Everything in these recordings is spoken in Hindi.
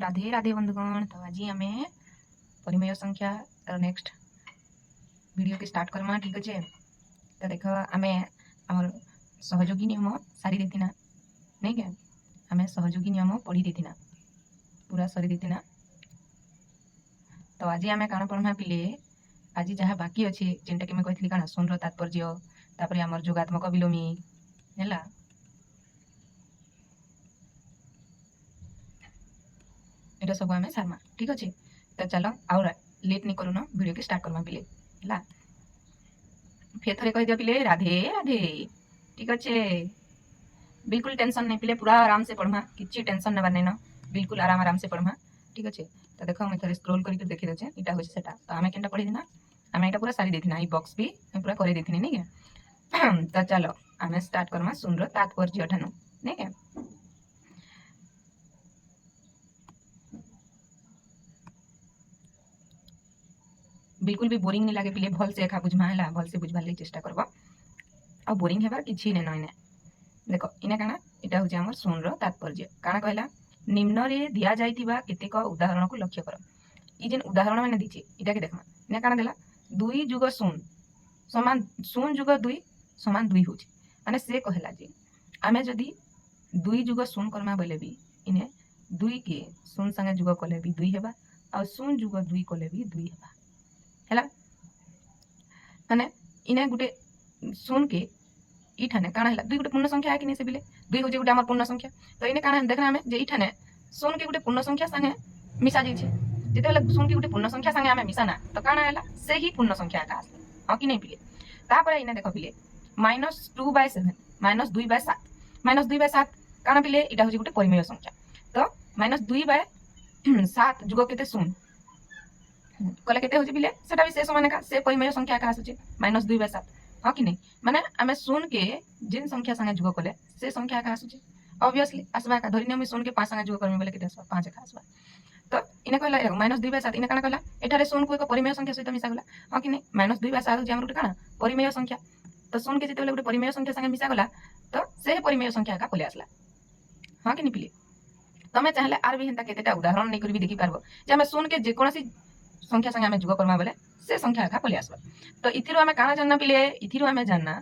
राधे राधे बंधुगण। तो आज आम परिमेय संख्या नेक्स्ट वीडियो के स्टार्ट करमा। ठीक अच्छे। तो देख आम आम सहयोगी नियम सारी देना नहीं क्या आम सहयोगी नियम पढ़ी देना पूरा सरी देना। तो आज आम काण पढ़मा पिले आज जहाँ बाकी अच्छे जेनटा कि मैं कहती कण शून्य तात्पर्य तापर आमर जोगात्मक विलोमी है ये सब आम सारमा। ठीक अच्छे। तो चलो आउ लेट नहीं करूँ वीडियो के स्टार्ट करमा पिले है फिर थे कह दिया पिले राधे राधे। ठीक अच्छे। बिल्कुल टेंशन नहीं पिले पूरा आराम से पढ़मा किसी टेंशन नबार नहीं न बिल्कुल आराम आराम से पढ़मा। ठीक अच्छे। तो देख मुझे थे स्क्रोल करके देखी देचे यहाँ हूँ से तो आम के पढ़ी देना आम यहाँ पूरा सारी देना ये बॉक्स भी पूरा कर देनी नहीं क्या। तो चलो आम स्टार्ट करमा शून्य तात्पर्य ठानु नहीं क्या। बिल्कुल भी बोरिंग नहीं लगे पिले भल से एका बुझमा है भल से बुझबार लगी चेष्टा करब आ बोरिंग हेबार किसी नहीं इने देख इना काना यहाँ हूँ आम शून्य तात्पर्य काଣା कहला निम्न रे दिया जाइतिबा केतेक उदाहरण को लक्ष्य कर। ये जेन उदाहरण मैंने दीचे इटा के देखमा इना काଣା देला 2 जुग शून्य समान 0 जुग 2 समान 2 होचे माने से कहला जे आमे जदी 2 जुग शून्य करमा बोले भी इने 2 के 0 संगे जुग कले भी 2 हेबा आ 0 जुग 2 कले भी 2 हेबा हैला माने इने गुटे 0 के इठाने काଣା हैला 2 गुटे पूर्ण संख्या है कि नहीं से बिले 2 हो जे गुटे हमर पूर्ण संख्या। तो इने काଣା देखना हमें जे इठाने 0 के गुटे पूर्ण संख्या संगे मिसा जाई छे जेते बेला 0 के गुटे पूर्ण संख्या संगे हमें मिसाना तो काଣା हैला से ही पूर्ण संख्या का आसले हां कि नहीं पिले। तापर इने देखो पिले -2/7 -2/7 -2/7 काଣା पिले इटा हो जे गुटे परिमेय संख्या। तो -2/7 जुग केते 0 कले केते हो जे बिले सेटा भी से समान का से परिमेय संख्या का आसुचे -2/7 हाँ कि नहीं माने आम 0 के जिन संख्या संगे जुग कले से संख्या का आसुचे ऑब्वियसली आसबा का धरिने 0 के 5 संगे जुग करमी बोले केते आसबा 5 का आसबा। तो इने कहला -2/7 इने काना कहला एठारे 0 को एक परिमेय संख्या सहित मिसा गला हाँ कि नहीं -2/7 जे हमर काना परिमेय संख्या। तो 0 के जेते बेले गुटे परिमेय संख्या संगे मिसा गला तो से परिमेय संख्या का पले आसला हाँ कि नहीं पिले। तमे चाहले आर भी हेंता केतेटा उदाहरण नहीं करबी देखि पारबो जे हम 0 के जे कोनोसी संख्या संगे आम जुग करमा बोले से संख्या का पले आसबा। तो इथिरो आम काना जानना पिले इथिरो आम जानना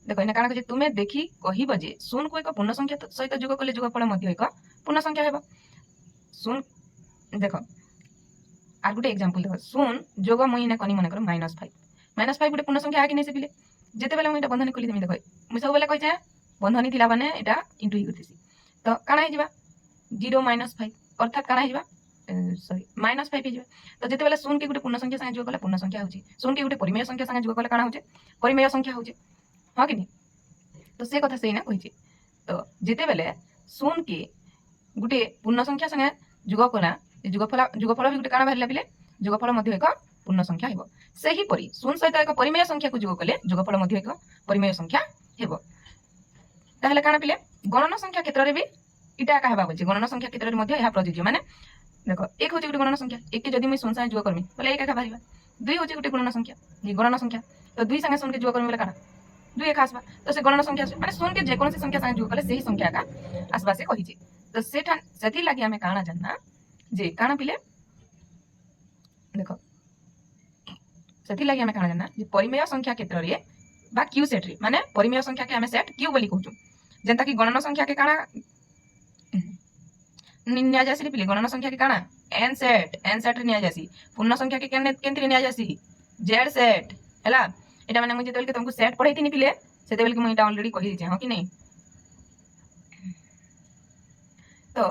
देखो इना काना तुम्हें देखी कहब जे 0 को एक पूर्ण संख्या सहित जुग कले जुगफल मध्य एक पूर्ण संख्या हेबो 0 देख आर गोटे एग्जांपल देख 0 जोग मुई इना कनी मन कर -5 गोटे पूर्ण संख्या है कि नहीं से पिले जेते बेले मुई बंधनी खोली देमी देख मुई सब बेले कहि जे बंधनी थिला माने एटा इंटू ही करथिसी तो काना हे जिबा 0 -5 अर्थात काना हे जिबा सॉरी -5 हे जिबा। तो जेते बेले 0 के गोटे पूर्ण संख्या संगे जुग कले पूर्ण संख्या होची 0 के गोटे परिमेय संख्या संगे जुग कले काना होचे परिमेय संख्या होचे हाँ कि नहीं। तो से कथा से कही तो जिते बेले 0 के गोटे पूर्ण संख्या संगे जुग कला जुगफल भी गोटे काଣା बाहर पिले जुगफल मध्य एक पूर्ण संख्या हेबो से ही परी 0 सहित एक परिमेय संख्या को जुग कले जुगफल मध्य एक परिमेय संख्या हेबो। ताहले काଣା पिले गणन संख्या क्षेत्र रे भी इटा का हेबा बोलछि गणन संख्या क्षेत्र रे मध्य यह प्रযোज्य माने देखो 1 होछि गोटे गणन संख्या 1 के जदी मैं 0 संगे जुग करमी बोले 1 का बाहरिबा 2 होछि गोटे गणन संख्या ये गणन संख्या तो 2 संगे 0 के जुग करमी बोले काଣା 2 एक आसबा तो से गणन संख्या माने 0 के जे कोनसी संख्या संगे जुग कले से ही संख्या का आसबा से कहि जे। तो सेठा सेथि लागि हमें काଣା जानना जे काଣା पिले देखो सेथि लागि हमें काଣା जानना जे परिमेय संख्या क्षेत्र रे बा क्यू सेट रे माने परिमेय संख्या के हमें सेट क्यू बोली कहूछु जेंता कि गणन संख्या के काଣା निया जासी रे पिले गणन संख्या के काଣା एन सेट रे निया जासी पूर्ण संख्या के केंति रे निया जासी जेड सेट हैला एटा माने मुझे के तुमको सेट पढ़ाई थी पिले सेते बेल के मैं ऑलरेडी कहि दिजे हां कि नहीं। तो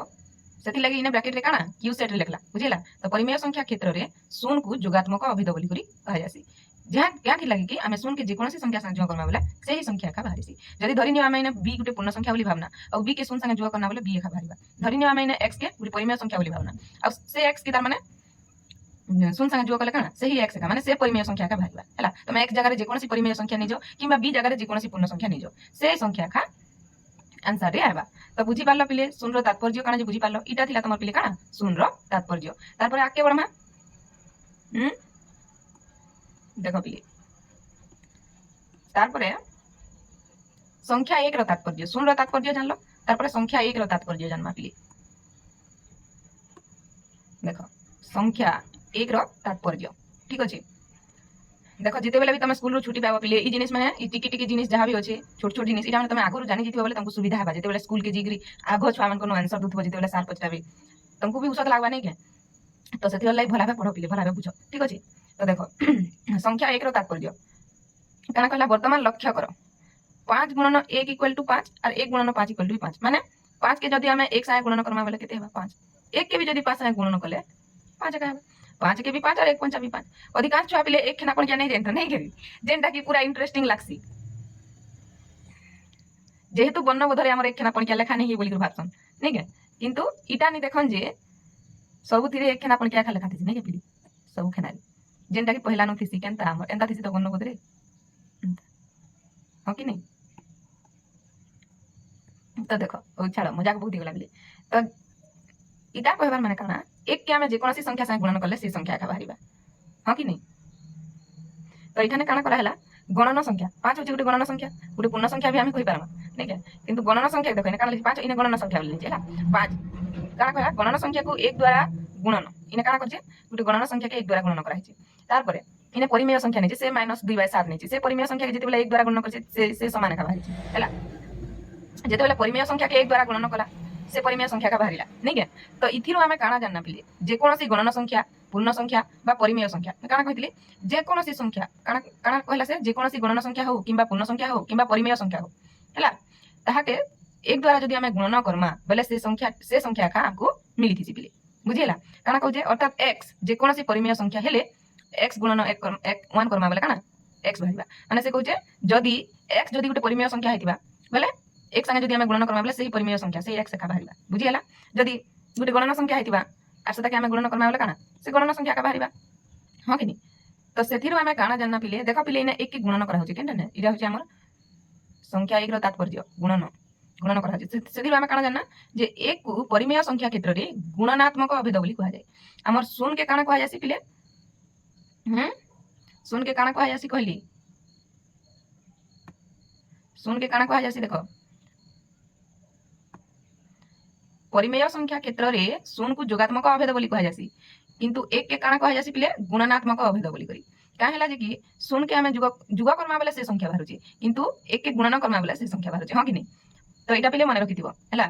सेति लागि इने ब्रैकेट रे काଣା क्यू सेट रे लिखला बुझिला। तो परिमेय संख्या क्षेत्र रे 0 को जोगात्मक अभेद बोली करी कहा जासी जहां क्या थी लगी कि आमे 0 के जे कोनसी संख्या संग जोग करना बोले से ही संख्या का बाहरिसी जदी धरि नियो आमे इने b गुटे पूर्ण संख्या बोली भावना और b के 0 संग जोग करना बोले b का बाहरिबा धरि नियो आमे इने x के गुटे परिमेय संख्या बोली भावना और से x के तार माने 0 संगे जुग कले काଣା से ही x का माने से परिमेय संख्या का बाहरिबा हैला। तमे x जगह रे जे कोनसी परिमेय संख्या निजो किबा b जगह रे जे कोनसी पूर्ण संख्या निजो से संख्या का आंसर रे आबा। तो बुझी पारलो पिले 0 रो तात्पर्य काଣା जे बुझी पारलो इटा थिला तमर पिले काଣା 0 रो तात्पर्य। तारपर आके बडमा देखो पिले तारपर संख्या 1 रो तात्पर्य 0 रो तात्पर्य जानलो तारपर संख्या 1 रो तात्पर्य जानमा पिले देख संख्या एक रो तात्पर्य ठीक अच्छे देख जिते बेले भी तुम स्कूल छुट्टी पाइब पिले ई जिनिस माने ई टिकी टिकी जिनिस जहाँ भी अच्छे छोट छोट जिनिस इटा तुम आगु जानी जीत बोले सुविधा है जिते स्कूल के जीकरी आग छुआ मान आंसर दूथ जिते सार पचारे तुमको भी उषत लगवा नहीं क्या तो से लगे भला पढ़ पिले भला बुझ ठीक अच्छे तो देख संख्या एक रो तात्पर्य क्या कहला बर्तमान लक्ष्य कर 5 गुणन 1 इक्वल टू 5 और 1 गुणन 5 इक्वल टू 5 माने 5 के जदि हमें 1 संगे गुणन करमा बोले केते हेबा 5 1 के भी जदि 5 संगे गुणन कले 5 का 5 के भी 5 और 1 पंचा भी 5 अधिकांश छुआ पिले एक खेना क्या नहीं जानता नहीं करी जेनटा की पूरा इंटरेस्टिंग लागसी जेहेतु बन्न बोधरे हमर एक खेना क्या लेखा नहीं बोली भाबसन नहीं के किंतु इटा नहीं देखन जे सब थिरे एक खेना क्या लेखा थी नहीं के पिली सब खेना जेनटा की पहला नो थीसी केनता हमर एंता थीसी तो बन्न बोधरे हां कि नहीं तो देखो छाड़ मजाक बहुत गला बिले तो इटा कहबार माने काना एक के आमे जेकोसी संख्या संगे गुणन करले से संख्या का बाहरिबा हां कि नहीं तो इठाने काना करा हला गणन संख्या 5 होची गुटे गणन संख्या गुटे पूर्ण संख्या भी आमे कहि पारमा नहीं क्या किंतु गणन संख्या देखो इने काना लिखि 5 इने गणन संख्या बोली छला 5 काना कहला गणन संख्या को 1 द्वारा गुणन इने काना करजे गुटे गणन संख्या के 1 द्वारा गुणन करा हिचे तार परे इने परिमेय संख्या नहीं से -2/7 नहीं से परिमेय संख्या के जेते बेला 1 द्वारा गुणन करजे से समान का बाहरि हला जेते बेला परिमेय संख्या के 1 द्वारा गुणन कला से परिमेय संख्या का बाहरिला नहीं क्या तो इथिरो आमे काना जानना पिले जेकोसी गणन संख्या पूर्ण संख्या बा परिमेय संख्या काना कहितले जेकोसी संख्या काना काना कहला से जेकोसी गणन संख्या हो किबा पूर्ण संख्या हो किबा परिमेय संख्या हो हला ताहाके 1 द्वारा जदि आमे गुणन करमा बेले से संख्या का हमको मिली थी पिले बुझिला काना कहजे अर्थात x जेकोसी परिमेय संख्या हेले x गुणन 1 करमा बेले काना x बाहिबा माने से कहजे जदि x जदि गुटे परिमेय संख्या हेतिबा बेले एक संगे जदि हमें गुणन करमा बेले सही परिमेय संख्या सही x का बाहरिबा बुझिला जदि गुटे गणन संख्या हेतिबा आर सता के हमें गुणन करमा बेले काना से गणन संख्या का बाहरिबा हां कि नहीं तो सेथिरो हमें काना जानना पिले देखो पिले इने एक गुणन करा होचे केनटा ने इरा होचे हमर संख्या एक रो तात्पर्य गुणन गुणन करा होचे सेथिरो हमें काना जानना जे एक को परिमेय संख्या क्षेत्र रे गुणनात्मक अभेद बोली कहा जाय हमर शून्य के काना कहा जासी पिले शून्य के काना कहा जासी कहली शून्य के काना कहा जासी देखो परिमेय संख्या क्षेत्र रे शून्य को जोगात्मक अभेद बोली कहा जासी किंतु एक के काना कहा जासी पिले गुणनात्मक अभेद बोली करी का हैला जे कि शून्य के हमें जुग करमा बेले से संख्या बाहरुची किंतु एक के गुणन करमा बेले से संख्या बाहरुची हां कि नहीं तो एटा पिले माने रखिथिबो हैला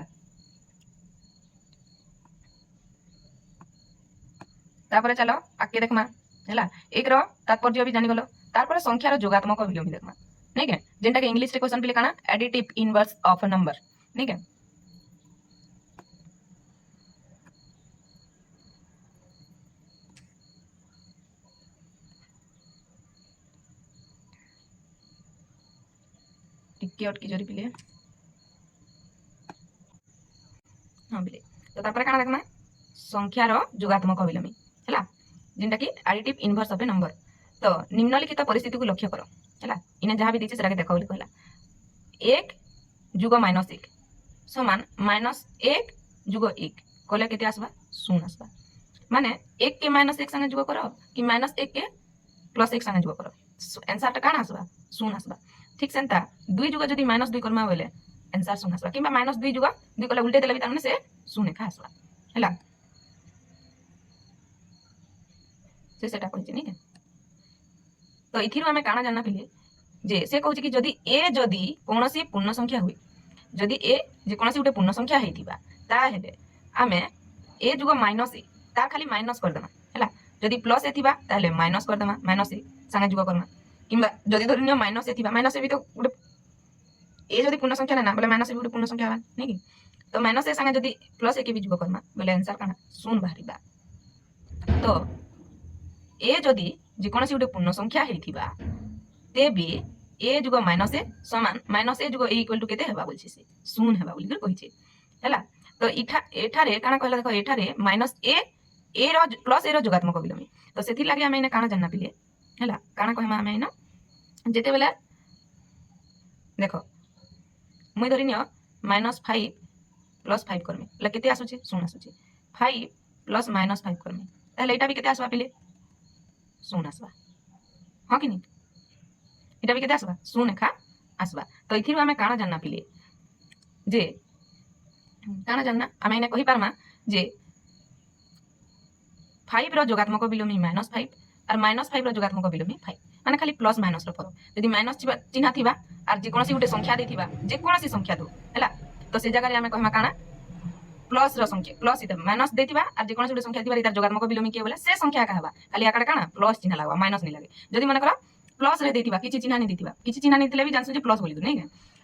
तापर चलो आके देखमा हैला एक रो तात्पर्य भी जानि गलो तापर संख्या रो जोगात्मक विलोम देखमा नहीं के जेंटा के इंग्लिश रे क्वेश्चन पिले काना additive inverse of a number नहीं के टिके अटकी जरी पिले हां बिले तो तापर काना देखमा संख्या रो जोगात्मक विलोमी हैला जेंटा की additive inverse of A number तो निम्नलिखित परिस्थिति को लक्ष्य करो हैला इने जहां भी दिछि सेरा के देखो बोली कहला 1 जुग -1 समान -1 जुग 1 कहले केते आसबा 0 आसबा माने 1 के -1 संगे जुग करो कि -1 के +1 संगे जुग करो आंसर ता काना आसबा 0 आसबा ठीक सेंता 2 जुग जदी -2 करमा बेले आंसर 0 आसबा किबा -2 जुग 2 कले उल्टे देले भी ताने से 0 का आसबा हैला से सेटा कहछि नहीं तो इथिरो हमें काना जानना पिले जे से कहछि कि जदी a जदी कोनोसी पूर्ण संख्या हुई जदी a जे कोनोसी उटे पूर्ण संख्या हेतिबा ता हेले हमें a जुग -a तार खाली माइनस कर देमा हैला जदी प्लस ए थिबा ताले माइनस कर देमा -a संगे जुग करमा किबा जदी धरनियो -a थिबा -a भी तो उटे a जदी पूर्ण संख्या ना बोले -a भी उटे पूर्ण संख्या बा नहीं कि तो -a संगे जदी +a के भी जुग करमा बोले आंसर काना 0 बाहरिबा तो a जदी जे कोनोसी उटे पूर्ण संख्या हेतिबा तेबे a जुग -a समान -a जुग a इक्वल टू केते हेबा बोलछि से 0 हेबा बोली कर कहिছে हैला तो एठारे काना कहला देखो एठारे -a रो +a रो जोगात्मक विलोमी तो सेथि लागि हम एने काना जानना पिले हैला काना कहमा हम एना जेते बेला देखो मुई धरिनियो -5 + 5 करमे ला केते आसुची 0 आसुची 5 + -5 करमे ताले एटा भी केते आसबा पिले 0 आसबा हां कि नहीं एटा भी केते आसबा 0 खा आसबा तो इथिरो हमें काना जानना पिले जे काना जानना हम एने कहि पारमा जे फाइव रोगात्मक विलोमी -5 और -5 रोगात्मक विलोमी 5 माने खाली प्लस माइनस फरक यदि माइनस चिन्ह थिबा और जेकोसी गोटे संख्या देथिबा जेकोसी संख्या दो हैला तो से जगह आमे कहमा काना प्लस रो संख्या प्लस इते माइनस देथिबा और जेकोसी गोटे संख्या थिबा इतार जोगात्मक विलोमी के बोले से संख्या का हबा खाली आकडे काना प्लस चिन्ह लागबा माइनस नहीं लागे जदि मन करा प्लस रे देथिबा किछि चिन्ह नहीं देथिबा किछि चिन्ह नहीं दिले भी जानसु जे प्लस बोली दो नहीं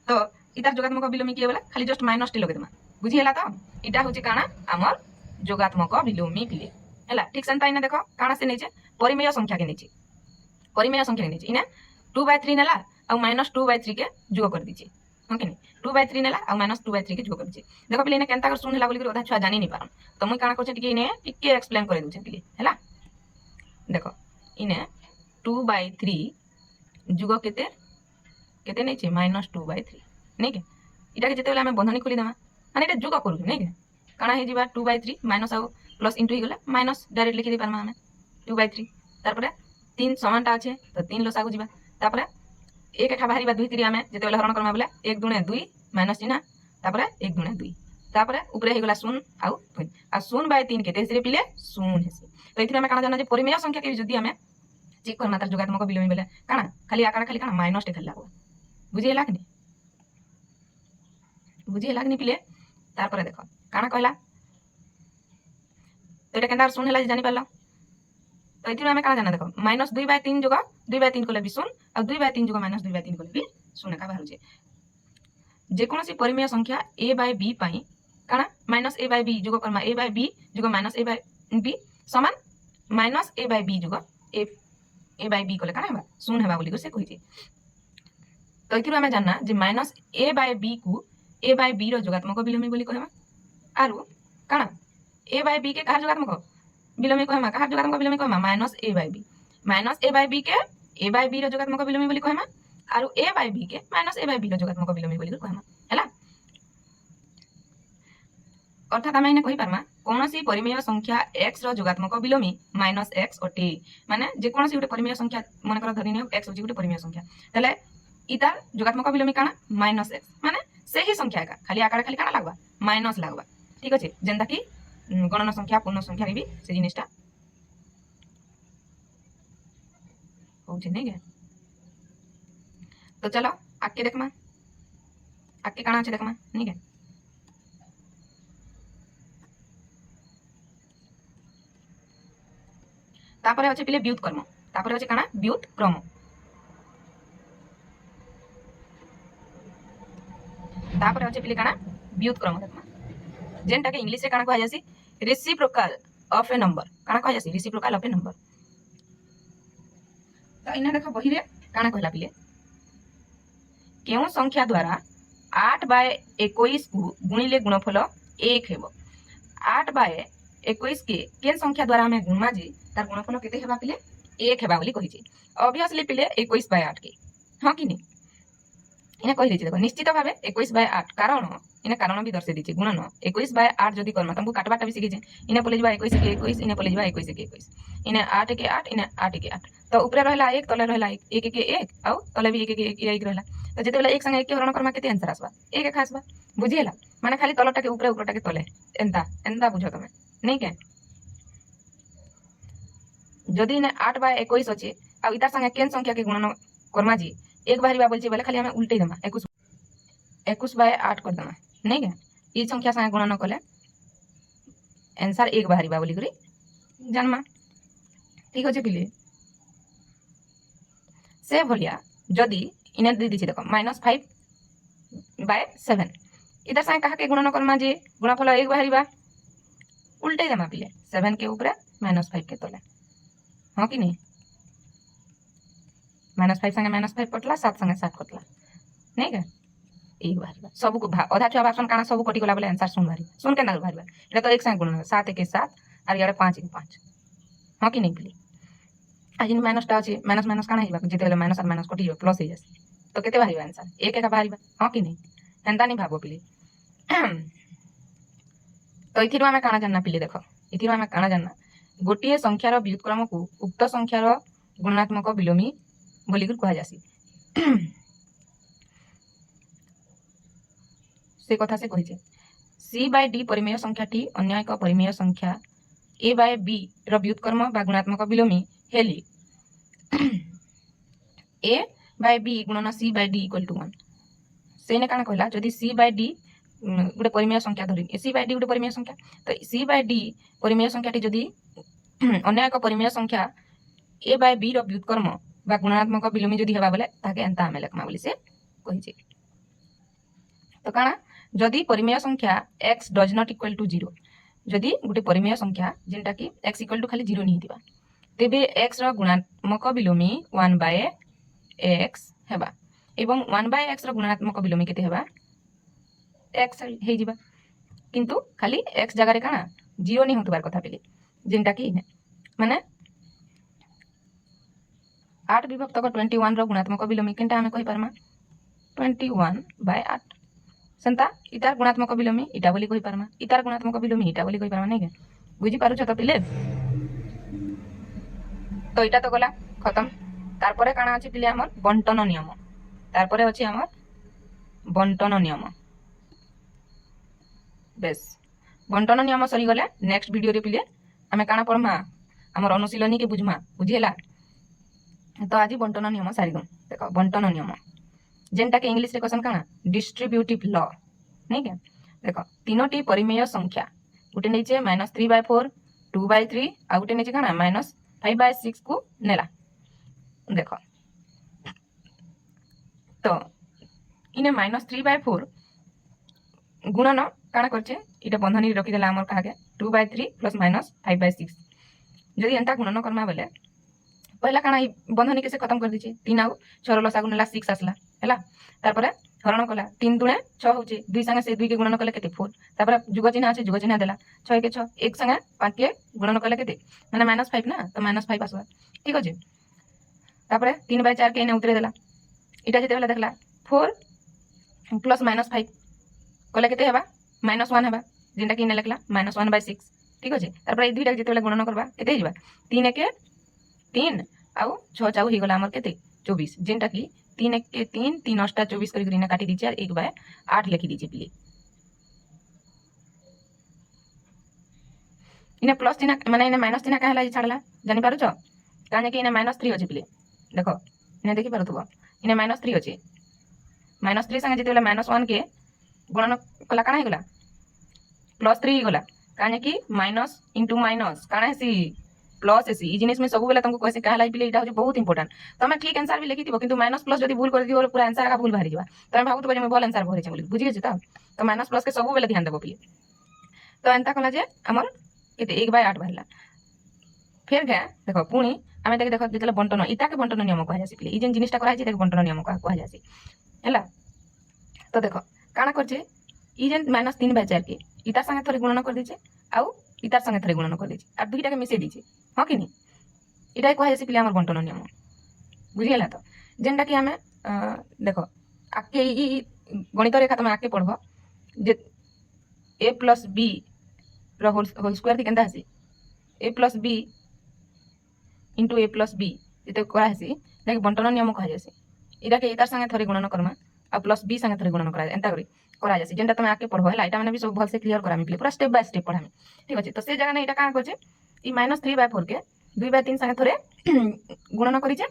तो इतार जोगात्मक विलोमी के बोले खाली जस्ट माइनस टी लगे दमा बुझी हैला तो इटा होची काना हमर जोगात्मक विलोमी पिले हैला ठीक सेंता इने देखो काना से नेचे परिमेय संख्या के नेचे परिमेय संख्या के नेचे इने 2/3 नेला और -2/3 के जोग कर दीजिए ओके नहीं 2/3 नेला और -2/3 के जोग कर दीजिए देखो पिले इने केनता कर सुन हैला बोली अधा छुआ जानि नहीं पारन तो मुई काना करछे टिके इने टिके एक्सप्लेन करे दूचे पिले हैला देखो इने 2/3 जोग केते केते नेचे -2/3 नहीं के इटा के जेते बेला हमें बंधनी खोली देमा माने इटा जोग करू नहीं के काना हे जीवा 2/3 माइनस आउ प्लस इंटू ही गला माइनस डायरेक्ट लिखि दे पारमा हमें 2/3 तारपरे 3 समानटा আছে तो 3 लसागु जीवा तारपरे 1 एठा बाहरीबा 2 3 हमें जेते बेला हरण करमा बोले 1 दुणे 2 माइनस चिन्ह तारपरे 1 दुणे 2 तारपरे ऊपरे हे गला 0 आउ 2 आ 0/3 केते हेसरे पिले 0 हेसी तो इथि हमें काना जाना जे परिमेय संख्या के जदी हमें चेक करमा तार जोगात्मक विलोमी बोले काना खाली आकार खाली काना माइनस टे खाली लागो बुझिएला कि बुझिएला कि पिले तारपरे देखो काना कहला तो এটা কেনটা শূন্য হলা জানি পারলা তো এতিরে আমি কানা জানা দেখো -2/3 যোগ 2/3 কলে বি শূন্য আর 2/3 যোগ -2/3 কলে বি শূন্য का बाहर जे कोनोसी परिमेय संख्या a/b पाई काना -a/b जोग करमा a/b जोग -a/b समान -a/b जोग a/b कले काना हेबा शून्य हेबा बोली से कहि जे तो एतिरे हम जानना जे -a/b को a/b रो जोगात्मक विलोमी बोली कहबा आरो काना a/b के कहा जोगात्मक विलोमी कहमा कहा जोगात्मक विलोमी कहमा -a/b के a/b रो जोगात्मक विलोमी बोली कहमा आरो a/b के -a/b रो जोगात्मक विलोमी बोली कहमा हैला अर्थात हम इने कहि पारमा कोनोसी परिमेय संख्या x रो जोगात्मक विलोमी -x अटे माने जे कोनोसी गोटे परिमेय संख्या मन कर धरि ने x होची गोटे परिमेय संख्या तले इतार जोगात्मक विलोमी काना -x माने सही संख्या का खाली आकार खाली काना लागबा माइनस लागबा ठीक अछि जेंदा कि गणन संख्या पूर्ण संख्या रे भी से जिनिसटा होचे नहीं गे तो चलो आके देखमा आके काना আছে देखमा नहीं गे तापरे আছে पिले व्युत्क्रम तापरे আছে काना व्युत्क्रम तापरे আছে पिले काना व्युत्क्रम देखमा जेनटा के इंग्लिश रे काना कहा जासी रेसिप्रोकल ऑफ ए नंबर काना कहा जासी रेसिप्रोकल ऑफ ए नंबर तो इना देखो बही रे काना कहला पिले केउ संख्या द्वारा 8/21 को गुणिले गुणफल 1 हेबो 8/21 के केन संख्या द्वारा हमें गुणमा जे तार गुणफल केते हेबा पिले 1 हेबा बोली कहि जे ऑब्वियसली पिले 21/8 के हां कि नहीं इने कहि देछि देखो निश्चित भाबे 21/8 कारण इने कारण भी दर्शे दीजिए गुणन 21/8 जदि करमा तुमको काटबाटा भी सीखी जे इने पले जबा 21 के 21 इने पले जबा 21 के 21 इने 8 के 8 इने 8 के 8 तो ऊपर रहला 1 तले रहला 1 के 1 आउ तले भी 1 के 1 रहला तो जते बेला 1 संगे 1 के हरण करमा केते आंसर आसबा 1 के आसबा बुझिएला माने खाली तलटा के ऊपर ऊपरटा के तले एंता एंता बुझो तमे नहीं के जदि इने 8/21 अछि आ इतार संगे केन संख्या के गुणन करमा जी एक बारी बा बोलछि बोले खाली हमें उल्टे देमा 21/8 कर देमा नहीं क्या ये संख्या संगे गुणन कले आंसर एक बाहरी बा बोली करी जानमा ठीक अछि पिले से भलिया जदि इने दे दिछि देखो -5/7 इधर संगे कहा के गुणन करमा जे गुणफल एक बाहरी बा उल्टे देमा पिले 7 के ऊपर -5 के तले हां कि नहीं -5 संगे -5 कटला 7 संगे 7 कटला नहीं क्या एक बार सब को अधा छुआ भाषण काना सब कटि गला बोले आंसर सुन भारी सुन के ना भारी एटा तो एक संगे गुणन 7 1 7 और यारे 5 1 5 हां कि नहीं पिले आज इन माइनस टा अछि माइनस माइनस काना हिबा जेते बेले माइनस और माइनस कटि प्लस हो जासी तो केते भारी आंसर एक एक भारी हां कि नहीं एंता नहीं भाबो पिले तो इथिरो हमें काना जानना पिले देखो इथिरो हमें काना जानना गोटिए संख्यार व्युत्क्रम को उक्त संख्यार गुणात्मक विलोमी बोली कर कहा जासी से कथा से कहिजे c/d परिमेय संख्याटी अन्य एक परिमेय संख्या ए बाय बी रो व्युत्क्रम बा गुणात्मक विलोमी हेली ए बाय बी गुणन सी बाय डी इक्वल टू 1 सेने काना कहला जदि सी बाय डी गोटे परिमेय संख्या धरि सी बाय डी गोटे परिमेय संख्या तो सी बाय डी परिमेय संख्याटी जदि अन्य एक परिमेय संख्या ए बाय बी रो व्युत्क्रम बा गुणात्मक विलोमी जदि हेबा बोले ताके एंता आमे लेखमा बोली से कहिछि तो काना जदि परिमेय संख्या x does not equal to 0 जदि गोटे परिमेय संख्या जेंटा कि x इक्वल टू खाली 0 नहीं दिबा तेबे x रो गुणात्मक विलोमी 1 बाय x हेबा एवं 1 बाय x रो गुणात्मक विलोमी केते हेबा x हे जिबा किंतु खाली x जगह रे काना 0 नहीं होतबार कथा पेले जेंटा कि माने 8 विभक्त 21 रो गुणात्मक विलोमी केनटा हमें कहि परमा 21 बाय 8 सेंता इतार गुणात्मक विलोमी इटा बोली कहि परमा इतार गुणात्मक विलोमी इटा बोली कहि परमा नै के बुझी पारु छ तो पिले तो इटा तो गला खत्म तार परे काना अछि पिले हमर बंटन नियम तार परे अछि हमर बंटन नियम बेस बंटन नियम सरी गले नेक्स्ट वीडियो रे पिले हमें काना परमा हमर अनुशीलनी के बुझमा बुझियला तो आज बंटन नियम सारी दम देखो बंटन नियम जेंटा के इंग्लिश रे क्वेश्चन काना डिस्ट्रीब्यूटिव लॉ नहीं क्या देखो तीनोटी परिमेय संख्या गुटे नेचे -3/4 2/3 आ गुटे नेचे काना -5/6 को नेला देखो तो इने -3/4 गुणन काना करछे इटा बंधनी रखि देला हमर कागे 2/3 प्लस -5/6 जदि एंता गुणन करमा बेले पहला काना बंधनी के से खत्म कर दीजिए 3 आउ 6 लसा गुणला 6 आसला हैला तारपरे हरण कला 3 दुणे 6 होचे 2 संगे से 2 के गुणन कले केते 4 तारपरे जुग चिन्ह আছে जुग चिन्ह देला 6 के 6 1 संगे 5 के गुणन कले केते माने -5 ना तो -5 आसवा ठीक अछि तारपरे 3/4 के इने उतरे देला इटा जेते बेला देखला 4 प्लस -5 कले केते हेबा -1 हेबा जेंटा कि इने लिखला -1/6 ठीक अछि तारपरे ई दुइटा जेते बेला गुणन करबा केते हिबा 3 के 3 आउ 6 चाउ ही गला हमर केते 24 जेंटा कि 3 के 3 3 8 24 करी करी ना काटी दीजिए और 1/8 लिखी दीजिए प्लीज इने प्लस चिन्ह माने इने माइनस चिन्ह काहेला छाड़ला जानि पारु छ काने कि इने -3 अछि प्लीज देखो इने देखि पारुथबो इने -3 अछि -3 संगे जेते बेला -1 के गुणन कला काना हे गला +3 गला काने कि माइनस इनटू माइनस काना हेसी प्लस एसी ई जिनिस में सब बेला तुमको कैसे कहला पिले इटा हो बहुत इंपोर्टेंट तमे ठीक आंसर भी लिखि दिबो किंतु माइनस प्लस जदी भूल कर दियो पूरा आंसर का भूल बाहरी जबा तमे भाबु तो जे मैं भूल आंसर भरे छै बोली बुझि गेछ तो माइनस प्लस के सब बेला ध्यान देबो पिले तो एंता कला जे हमर केते 1/8 भरला फिर गया देखो पुणी आमे देख देखो जेतले बंटन इटा के बंटन नियम कहै जासी पिले ई जेन जिनिसटा कराइ छै देख बंटन नियम कहै जासी हैला तो देखो काना करछे ई जेन -3/4 के इटा संगे थोड़ी गुणन कर दिछे आउ इतार संगे थोड़ी गुणन कर दिछे आ दुईटा के मिसे दिछे हां कि नहीं इटा कहै जासी पिले हमर बंटन नियम बुझियला तो जेनटा कि हमें देखो आके ई गणित रेखा तुम आके पढ़बो जे a + b रो होल स्क्वायर थी केनता हसी a + b * a + b जेते करा हसी देख बंटन नियम कहै जासी इटा के इतार संगे थोड़ी गुणन करमा आ प्लस b संगे थोड़ी गुणन करा एंता करा जासी जेनटा तुम आके पढ़बो हैला इटा माने भी सब भल से क्लियर करामी प्ले पूरा स्टेप बाय स्टेप पढ़ामी ठीक अछि तो से जगह ने इटा का करछे ई -3/4 के 2/3 संगे थोड़े गुणन करिछे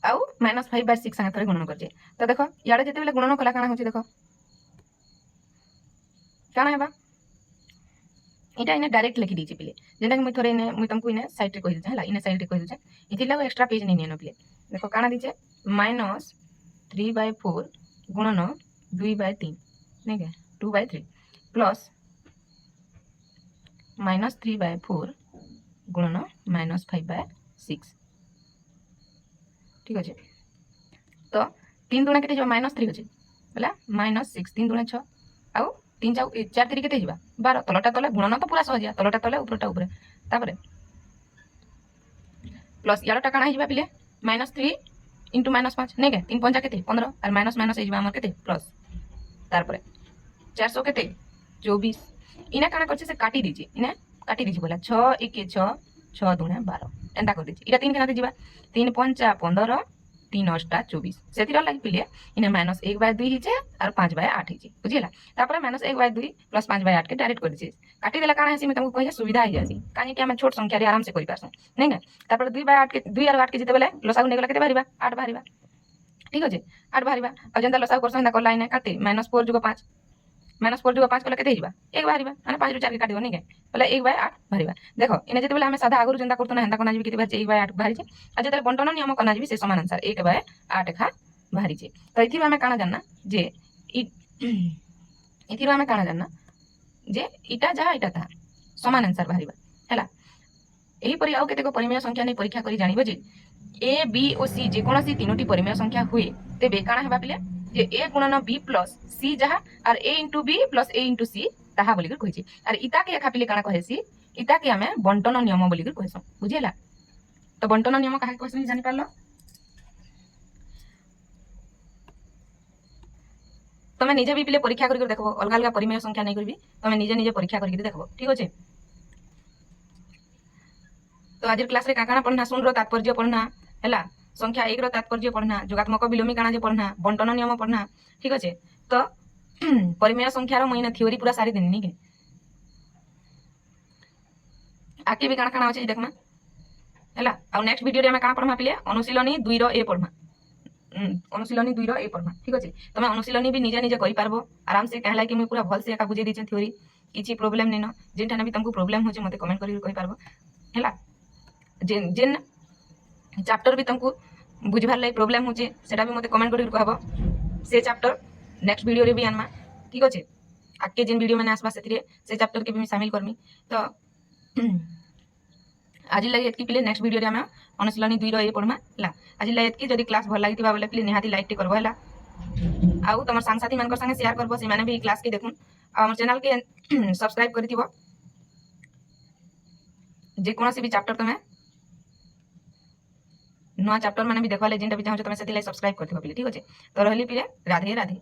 आउ -5/6 संगे थोड़े गुणन करछे तो देखो याडे जेते बेले गुणन कला काना होछि देखो काना हेबा इटा इने डायरेक्ट लिखि दीछि पिले जेना कि मैं थोड़े इने मैं तुमको इने साइड रे कहि दे हैला इने साइड रे कहि दे इथि लागो एक्स्ट्रा पेज नै नेनो पिले देखो काना दिछे -3/4 गुणन 2/3 नै के 2/3 प्लस -3/4 गुणन -5/6 ठीक अछि तो 3 दुना केते जबा -3 अछि बला -6 3 दुना 6 आउ 3 जाउ 4 3 केते जबा 12 तलटा तले गुणन तो पूरा सहजिया तलटा तले ऊपरटा ऊपर तापरे प्लस याडटा काना हिजबा पिले -3 * -5 नै के 3 5 केते 15 और माइनस माइनस हिजबा हमर केते प्लस तारपरे 400 केते 24 इना काना करछे से काटी दीजिए इना काटी दीजिए बोला 6 1 6 6 2 12 एंता कर दीजिए इटा 3 केना दिजिबा 3 5 15 3 8 24 से लगे पिले इन्हें -1/2 हिचे और 5/8 हिचे बुझीला तापर -1/2 प्लस 5/8 के डायरेक्ट कर दिसे काटी देला काना हेसी में तुमको कहिए सुविधा हो जासी काहे कि हम छोट संख्या रे आराम से करि पारसु नहीं ना तापर 2/8 के 2 और 8 के जिते बेले लसागु नेगला केते बारिबा 8 बारिबा ठीक अछि 8 बारिबा और जेंता लसागु करसन ना कर लाइन काटे -4 + 5 -4 + 5 कले केते हिबा 1 बारिबा माने 5 ରୁ 4 के काटिबो नहीं के बोले 1/8 बारिबा देखो इने जेते बेले हम साधा आगुर जेंता करतो ना हेंता कोना जिबि केते बाचे 1/8 बाहरी छे आ जेते बंटन नियम कोना जिबि से समान अनुसार 1/8 खा बाहरी छे तो इथिरो हमें काना जानना जे इथिरो हमें काना जानना जे इटा जहा इटा था समान अनुसार बाहरीबा हैला एही परि आउ केतेको परिमेय संख्या नै परीक्षा करी जानिबो जे ए बी और सी जे कोनोसी तीनोटी परिमेय संख्या हुए तेबे काना हेबा पिले जे a गुणन b प्लस c जहा और a into b plus a into c ताहा बोली कर कहिछि और इता के एखा पिले काना कहेसी इता के हमें बंटन नियम बोली कर कहिसो बुझिला तो बंटन नियम काहे कहसनी जानि पारलो तमे निजे भी पिले परीक्षा करि देखबो अलग अलग परिमेय संख्या नै करबी तमे निजे निजे परीक्षा करि देखबो ठीक अछि तो आज क्लास रे काकाना पढ़ना सुन रो तात्पर्य पढ़ना हैला संख्या 1 रो तात्पर्य पढ़ना जोगात्मक विलोमी काना जे पढ़ना बंटन नियम पढ़ना ठीक अछि तो परिमेय संख्या रो महीना थ्योरी पूरा सारी दिन नहीं के आके भी काना काना अछि देखमा हैला आ नेक्स्ट वीडियो रे हम काना पढ़मा पिले अनुशीलनी 2 रो ए पढ़मा अनुशीलनी 2 रो ए पढ़मा ठीक अछि तमे अनुशीलनी भी निजे निजे करि पारबो आराम से कहला कि मैं पूरा भल से एका बुझे दी थ्योरी किछि प्रॉब्लम नै न जेनठाने भी तुमको प्रॉब्लम हो मते कमेंट करि कहि पारबो हैला जेन जेन चैप्टर भी तुमको बुझबार लाग प्रॉब्लम हो सेटा भी मते कमेंट करि कहबो से चैप्टर नेक्स्ट वीडियो रे भी आनमा ठीक अछि आके जेन वीडियो मैंने आसबा से चैप्टर के भी शामिल करमी तो आज लगे एतकी पिले नेक्स्ट वीडियो रे हम अनुशीलनी 2 रो ए पढ़मा ला आज लगे एतकी जदी क्लास भल लागितिबा बोले पिले निहाती लाइक टे करबो हला आउ तमर संग साथी मानकर संगे शेयर करबो से माने भी क्लास के देखुन आ हमर चैनल के सब्सक्राइब करितिबो जे कोनोसी भी चैप्टर तमे नया चैप्टर माने भी देखवाले जेनटा भी चाहो तमे सेति लाइक सब्सक्राइब करथिबो पिले ठीक अछि तो रहली पिले राधे राधे।